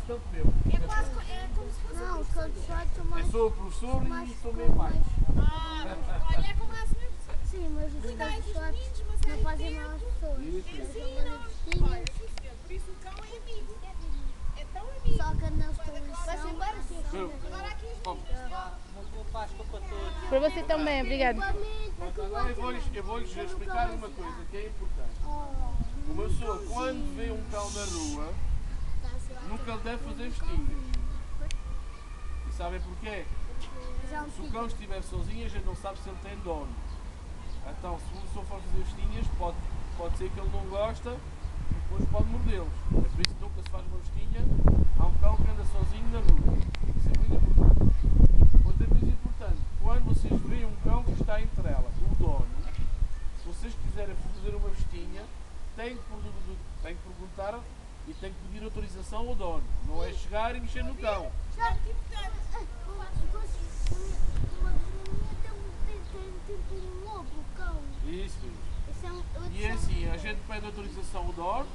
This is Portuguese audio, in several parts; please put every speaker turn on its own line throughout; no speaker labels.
quase tanto meu.
É quase é como se fosse
Não,
um
os cantos shorts são mais...
Eu sou o professor
mais
e sou meio pai.
olha, é como as minhas.
Sim, mas os
Cuidai
cantos
dos
shorts
meninos, mas
não fazem mal às pessoas.
Isso.
Eles vão
Ensinam.
ali vestinhos,
Olha, sim, senhor. Por isso o cão é amigo. É tão amigo.
só que não estão em
Vai-se
lição.
embora, sim. Agora aqui os meninos.
Uma boa Páscoa para todos.
Para você também, obrigado.
Agora eu vou-lhes explicar uma coisa que é importante. Uma pessoa, quando vê um cão na rua, nunca lhe deve fazer vestinhas. E sabem porquê? Se o cão estiver sozinho, a gente não sabe se ele tem dono. Então, se o pessoa for fazer vestinhas, pode ser que ele não gosta e depois pode mordê-los. É por isso que nunca se faz uma vestinha a um cão que anda sozinho na rua. Isso é muito importante. Outra coisa importante, quando vocês veem um cão que está em trela com o dono, se vocês quiserem fazer uma vestinha, têm que perguntar e têm que pedir autorização ao dono. Não é chegar e mexer no cão. Isso mesmo. E é assim, a gente pede autorização ao dono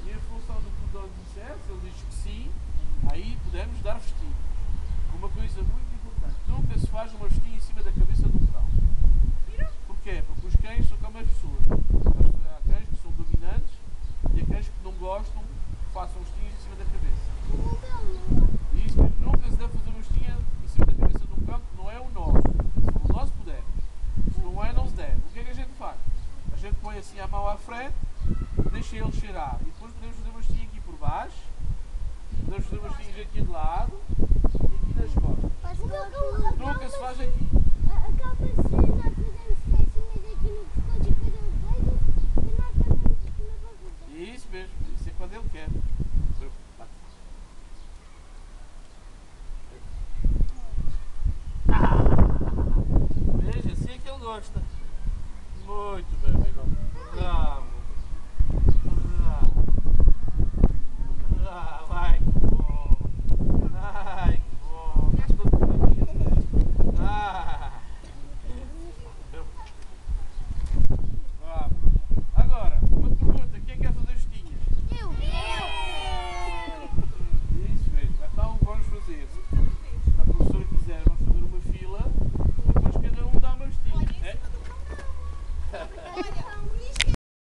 e em função do que o dono disser, se ele diz que sim, aí podemos dar vestinho. Uma coisa muito importante, nunca se faz uma vestinha em cima da cabeça de um cão. Porquê? Porque os cães são como as pessoas. Há cães que são dominantes e há cães que não gostam que façam vestinhas em cima da cabeça. E isso mesmo, nunca se deve fazer uma vestinha em cima da cabeça de um cão que não é o nosso. Se o nosso puder. Se não é, não se deve. O que é que a gente faz? A gente põe assim a mão à frente, deixa ele cheirar. E depois podemos fazer uma vestinha aqui por baixo, podemos fazer umas vestinhas aqui de lado e aqui nas costas. Nunca se faz aqui.
A capa se nós fazemos festinhas aqui no pescoço